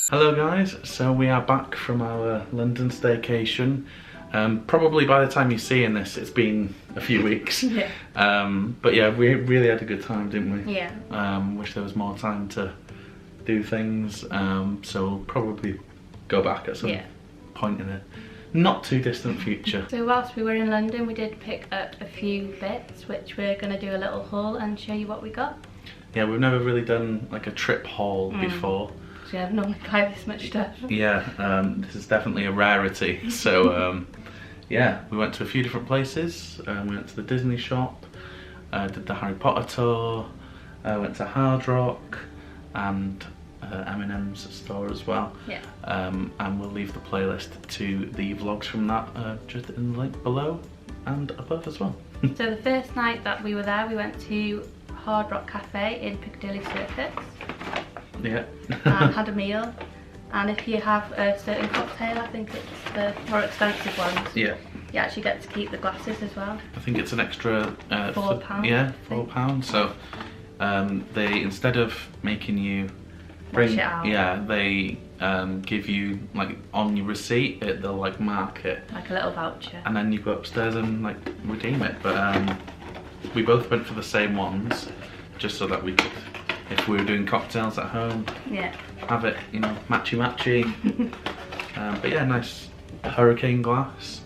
Hello guys, so we are back from our London staycation. Probably by the time you're seeing this, it's been a few weeks. Yeah. But yeah, we really had a good time, didn't we? Yeah. Wish there was more time to do things, so we'll probably go back at some point in a not too distant future. So whilst we were in London, we did pick up a few bits, which we're going to do a little haul and show you what we got. Yeah, we've never really done like a trip haul before. So yeah, I've normally buy this much stuff. Yeah, this is definitely a rarity. So yeah, we went to a few different places. We went to the Disney shop, did the Harry Potter tour, went to Hard Rock and M&M's store as well. Yeah. And we'll leave the playlist to the vlogs from that just in the link below and above as well. So the first night that we were there, we went to Hard Rock Cafe in Piccadilly Circus. Yeah. And had a meal. And if you have a certain cocktail, I think it's the more expensive ones. Yeah. You actually get to keep the glasses as well. I think it's an extra £4. Yeah, £4. So they, instead of making you bring, Wash it out. yeah, they give you like on your receipt, they'll like mark it, Like a little voucher. and then you go upstairs and like redeem it. But we both went for the same ones, just so that we could, if we were doing cocktails at home, Yeah. have it, you know, matchy. But yeah, nice hurricane glass.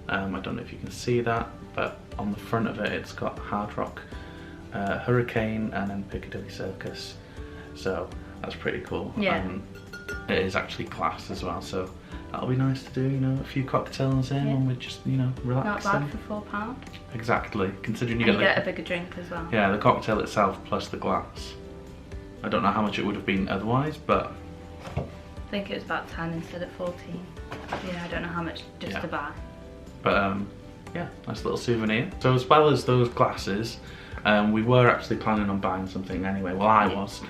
I don't know if you can see that, but on the front of it, it's got Hard Rock, Hurricane, and then Piccadilly Circus. So that's pretty cool. Yeah. It is actually class as well, so that'll be nice to do, you know, a few cocktails in when we're just, you know, relaxing. Not bad for £4. Exactly, considering And you you get get a bigger drink as well. yeah, the cocktail itself plus the glass. I don't know how much it would have been otherwise, but I think it was about 10 instead of 14. Yeah, I don't know how much just to buy. But yeah, nice little souvenir. So as well as those glasses, we were actually planning on buying something anyway. Well, I was.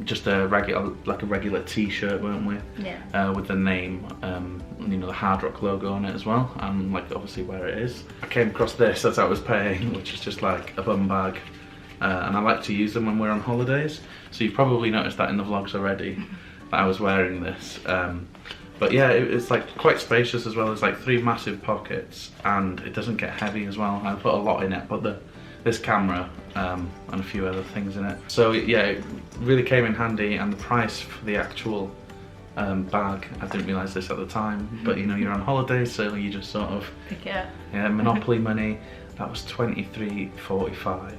Just a regular T-shirt, weren't we? Yeah. With the name, you know, the Hard Rock logo on it as well, and like obviously where it is. I came across this as I was paying, which is just like a bum bag, and I like to use them when we're on holidays. So you've probably noticed that in the vlogs already that I was wearing this. But yeah, it's like quite spacious as well. There's like 3 massive pockets, and it doesn't get heavy as well. I put a lot in it, but this camera and a few other things in it. So yeah, it really came in handy, and the price for the actual bag, I didn't realise this at the time, but you know, you're on holiday, so you just sort of Pick it up. Yeah, Monopoly money. That was £23.45.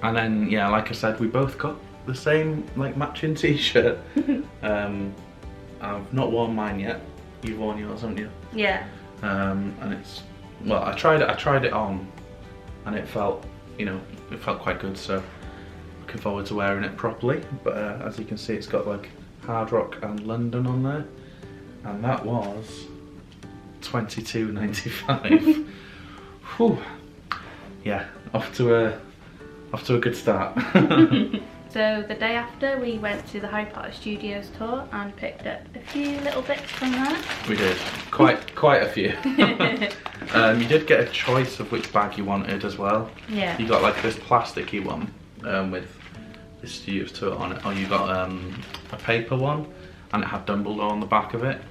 And then yeah, like I said, we both got the same like matching T-shirt. I've not worn mine yet. You've worn yours, haven't you? Yeah. And it's, well, I tried it on, and it felt, you know, it felt quite good, so looking forward to wearing it properly. But as you can see, it's got like Hard Rock and London on there, and that was £22.95. Whew. Yeah, off to a good start. So the day after, we went to the Harry Potter Studios tour and picked up a few little bits from there. We did, quite a few. You did get a choice of which bag you wanted as well. Yeah. You got like this plasticky one with the Studios tour on it, or you got a paper one, and it had Dumbledore on the back of it.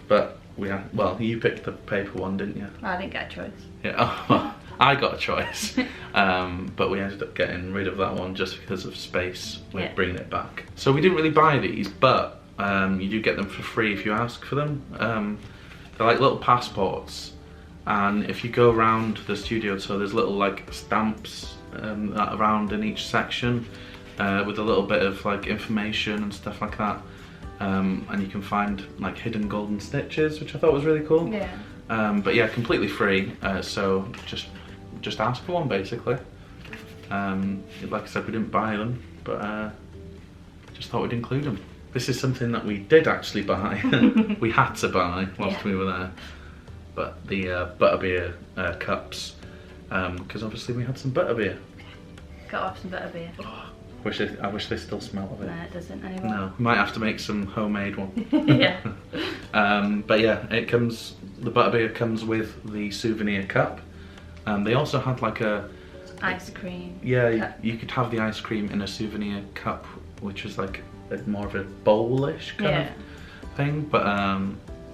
But we had, well, you picked the paper one, didn't you? I didn't get a choice. Yeah. I got a choice, but we ended up getting rid of that one just because of space with bringing it back. So we didn't really buy these, but you do get them for free if you ask for them. They're like little passports, and if you go around the studio tour, there's little like stamps around in each section with a little bit of like information and stuff like that. And you can find like hidden golden stitches, which I thought was really cool. Yeah. But yeah, completely free, so just ask for one basically. Like I said, we didn't buy them, but just thought we'd include them. This is something that we did actually buy. We had to buy whilst we were there. But the Butterbeer Cups, because obviously we had some butterbeer. Got off some Butterbeer. Oh, I wish they still smell of it. No, it doesn't anymore. No, we might have to make some homemade one. Yeah. But yeah, the Butterbeer comes with the souvenir cup. They also had like a ice cream. Yeah, cup. you could have the ice cream in a souvenir cup, which was like more of a bowl-ish kind of thing. But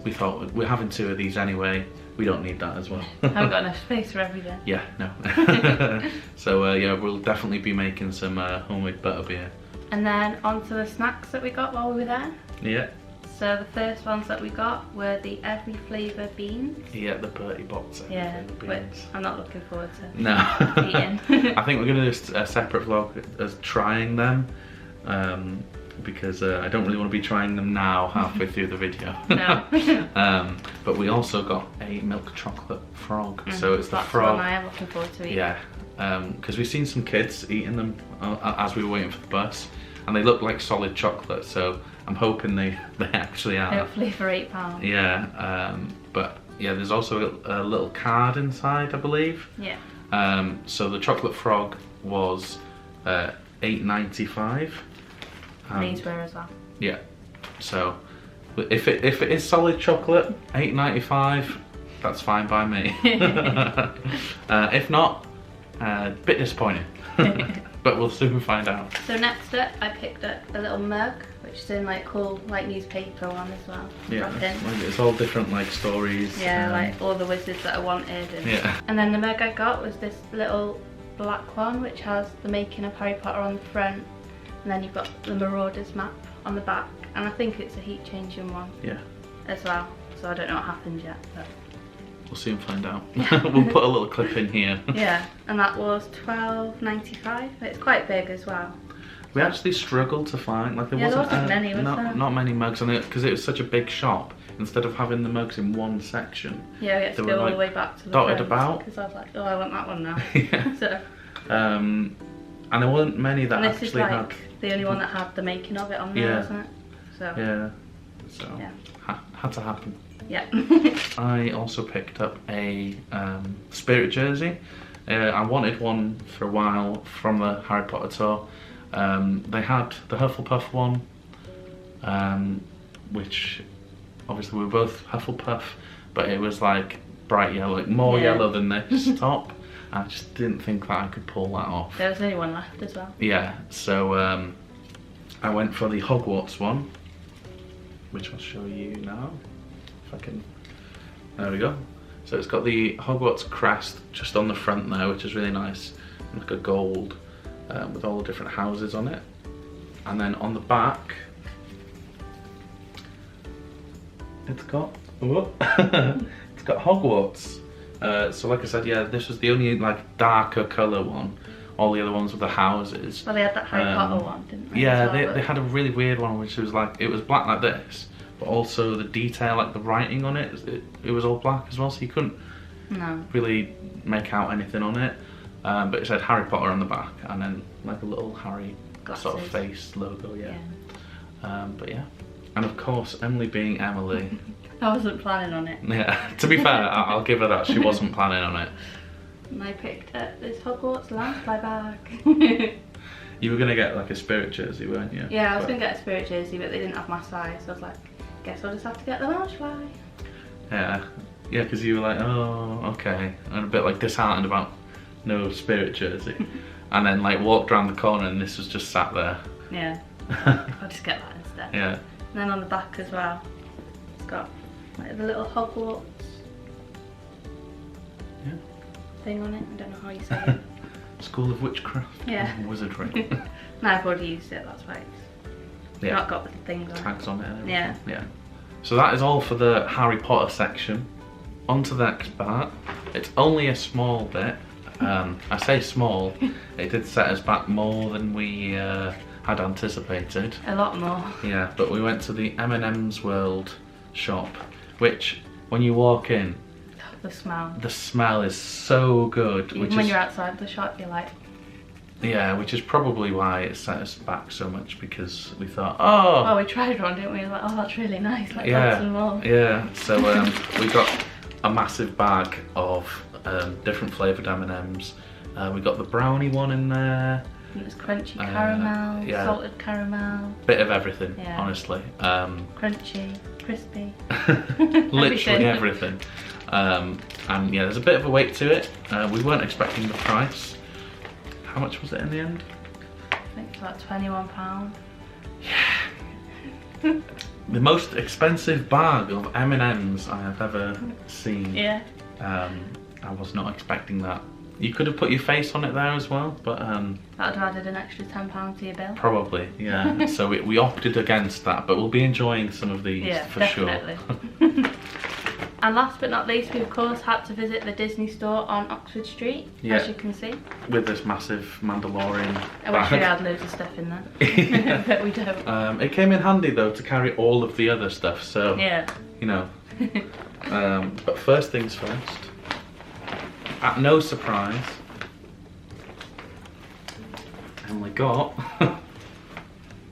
we thought we're having 2 of these anyway. We don't need that as well. I haven't got enough space for everything. Yeah, no. So yeah, we'll definitely be making some homemade butterbeer. And then on to the snacks that we got while we were there. Yeah. So the first ones that we got were the every flavour beans. Yeah, the Bertie Bott's which I'm not looking forward to no. eating. I think we're going to do a separate vlog as trying them. Because I don't really want to be trying them now halfway through the video. No. But we also got a milk chocolate frog. So it's the frog. That's one I am looking forward to eating. Yeah, because we've seen some kids eating them as we were waiting for the bus, and they look like solid chocolate. So I'm hoping they actually are. Hopefully for £8. Yeah, but yeah, there's also a little card inside, I believe. Yeah. So the chocolate frog was £8.95. These were as well. Yeah, so if it is solid chocolate, £8.95, that's fine by me. If not, bit disappointing, but we'll soon find out. So next up, I picked up a little mug, which is in like cool like newspaper one as well. Yeah, it's all different like stories. Yeah, like all the wizards that I wanted. And then the mug I got was this little black one, which has the making of Harry Potter on the front. And then you've got the Marauders map on the back, and I think it's a heat changing one. Yeah. As well. So I don't know what happens yet, but we'll soon find out. We'll put a little clip in here. Yeah, and that was £12.95. It's quite big as well. We actually struggled to find there wasn't many, was there? Not many mugs on it because it was such a big shop. Instead of having the mugs in one section, yeah, we had to go all the way back to the dotted about. Because I was like, oh, I want that one now. Yeah. So. And there weren't many that and this actually is like had the only one that had the making of it on there, wasn't it? So yeah, so had to happen. Yeah. I also picked up a Spirit jersey. I wanted one for a while from the Harry Potter tour. They had the Hufflepuff one, which obviously we were both Hufflepuff, but it was like bright yellow, like more yellow than this top. I just didn't think that I could pull that off. There was only one left as well. Yeah, so I went for the Hogwarts one, which I'll show you now, if I can. There we go. So it's got the Hogwarts crest just on the front there, which is really nice, like a gold with all the different houses on it. And then on the back, it's got it's got Hogwarts. So like I said, yeah, this was the only like darker colour one. All the other ones were the houses. Well, they had that Harry Potter one, didn't they? Yeah, well, they had a really weird one, which was like, it was black like this, but also the detail, like the writing on it, it was all black as well, so you couldn't really make out anything on it. But it said Harry Potter on the back, and then like a little Harry sort of face logo, but yeah. And of course, Emily being Emily. I wasn't planning on it. Yeah, to be fair, I'll give her that. She wasn't planning on it. And I picked up this Hogwarts Loungefly bag. You were going to get like a Spirit jersey, weren't you? Yeah, I was going to get a Spirit jersey, but they didn't have my size. So I was like, guess I'll just have to get the Loungefly. Yeah, because you were like, oh, okay. And a bit like disheartened about no Spirit jersey. And then like walked around the corner and this was just sat there. Yeah, I'll just get that instead. Yeah. And then on the back as well, it's got like the little Hogwarts thing on it. I don't know how you say it. School of Witchcraft. Yeah. Wizardry. No, I've already used it, that's why it's not got the things on tags on it and everything. Yeah. Yeah. So that is all for the Harry Potter section. On to the next part. It's only a small bit. I say small, it did set us back more than we had anticipated. A lot more. Yeah, but we went to the M&M World shop, which when you walk in, the smell is so good. Even when you're outside the shop, you're like... Yeah, which is probably why it set us back so much, because we thought, oh, we tried one, didn't we? We were like, oh, that's really nice, let's yeah, have some more. Yeah, so we got a massive bag of different flavoured M&Ms. We got the brownie one in there. And it was crunchy caramel, salted caramel. Bit of everything, honestly. Crunchy, crispy. Literally everything. And yeah, there's a bit of a weight to it. We weren't expecting the price. How much was it in the end? I think it's about £21. Yeah, The most expensive bag of M&Ms I have ever seen. Yeah. I was not expecting that. You could have put your face on it there as well, but that would have added an extra £10 to your bill. Probably, yeah. So we opted against that, but we'll be enjoying some of these for definitely. sure. And last but not least, we of course had to visit the Disney store on Oxford Street, as you can see. With this massive Mandalorian I wish we had loads of stuff in there, but we don't. It came in handy though to carry all of the other stuff, so, you know. But first things first, at no surprise, Emily got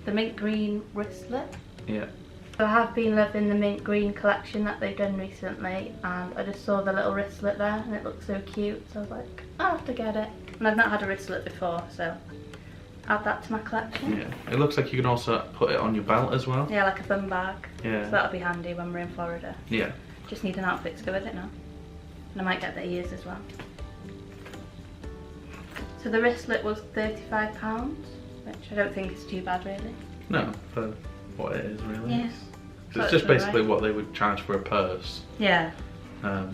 the mint green wristlet. Yeah. I have been loving the mint green collection that they've done recently, and I just saw the little wristlet there and it looked so cute, so I was like, I have to get it. And I've not had a wristlet before, so add that to my collection. Yeah, it looks like you can also put it on your belt as well. Yeah, like a bum bag. Yeah. So that'll be handy when we're in Florida. Yeah. Just need an outfit to go with it now. And I might get the ears as well. So the wristlet was £35, which I don't think is too bad really. No, for what it is really. Yeah. So it's just basically what they would charge for a purse. Yeah. So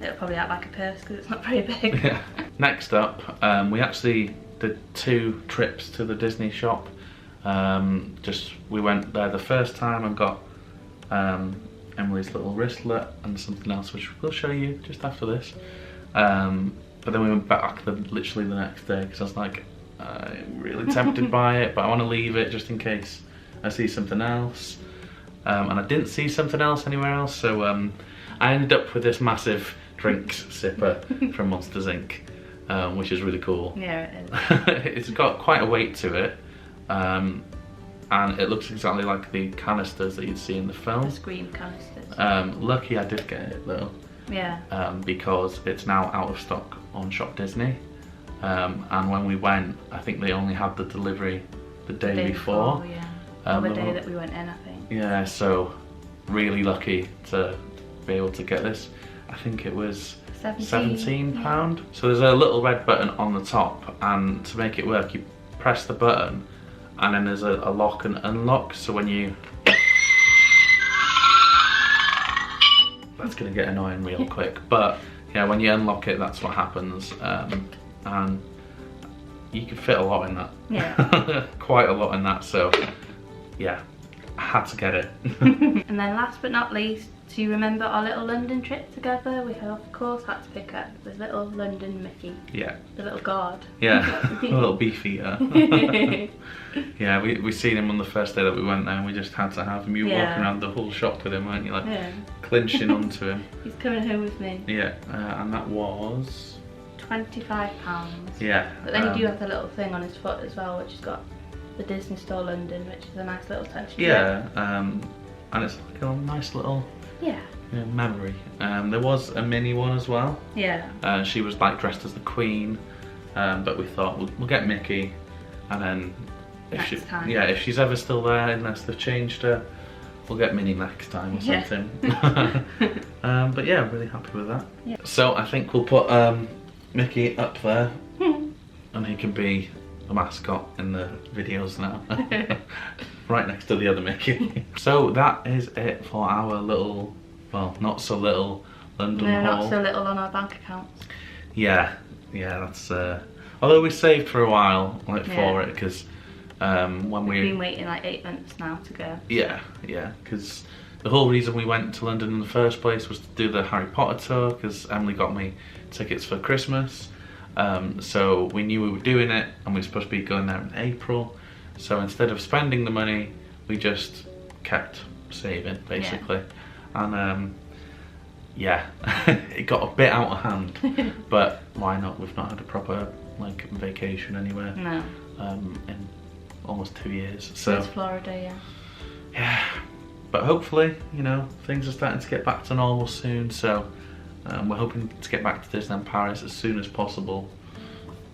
it'll probably act like a purse because it's not very big. Yeah. Next up, we actually did 2 trips to the Disney shop. We went there the first time and got Emily's little wristlet and something else, which we'll show you just after this. But then we went back literally the next day because I was like, I'm really tempted by it, but I want to leave it just in case I see something else. And I didn't see something else anywhere else, so I ended up with this massive drinks sipper from Monsters Inc., which is really cool. Yeah, it is. It's got quite a weight to it, and it looks exactly like the canisters that you'd see in the film. The Scream canisters. Lucky I did get it though. Yeah. Because it's now out of stock on Shop Disney, and when we went, I think they only had the delivery the day before. Yeah. Or the day that we went in, I think. Yeah, so really lucky to be able to get this. I think it was £17. Yeah. So there's a little red button on the top, and to make it work you press the button and then there's a lock and unlock, so when you... That's going to get annoying real quick, but yeah, when you unlock it that's what happens, and you can fit a lot in that. Yeah. Quite a lot in that, so yeah, I had to get it. And then last but not least, to remember our little London trip together, we of course had to pick up the little London Mickey. Yeah. The little guard. Yeah, a little beef eater. Yeah, we seen him on the first day that we went there and we just had to have him. You were walking around the whole shop with him, weren't you? Like, clinching onto him. He's coming home with me. Yeah, and that was... £25. Yeah. But then you do have the little thing on his foot as well, which has got the Disney Store London, which is a nice little touch. Yeah, and it's like a nice little memory. There was a mini one as well. Yeah. She was like dressed as the Queen, but we thought we'll get Mickey, and then if she's ever still there, unless they've changed her, we'll get Minnie next time or something. But yeah, I'm really happy with that. Yeah. So I think we'll put Mickey up there, and he can be the mascot in the videos now. Right next to the other Mickey. So that is it for our little, well, not so little London haul. Not so little on our bank accounts. Yeah, that's although we saved for a while for it, because when we've been waiting like 8 months now to go. Yeah, because the whole reason we went to London in the first place was to do the Harry Potter tour, because Emily got me tickets for Christmas. So we knew we were doing it and we were supposed to be going there in April. So instead of spending the money, we just kept saving basically. And it got a bit out of hand, but why not? We've not had a proper vacation anywhere in almost 2 years. So it's Florida, yeah, but hopefully, things are starting to get back to normal soon. So we're hoping to get back to Disneyland Paris as soon as possible.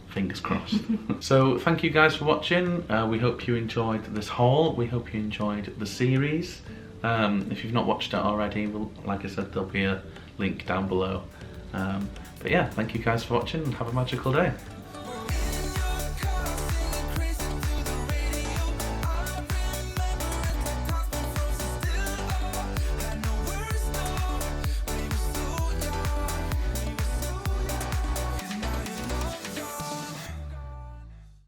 Fingers crossed. So thank you guys for watching. We hope you enjoyed this haul. We hope you enjoyed the series. If you've not watched it already, like I said, there'll be a link down below. But yeah, thank you guys for watching and have a magical day.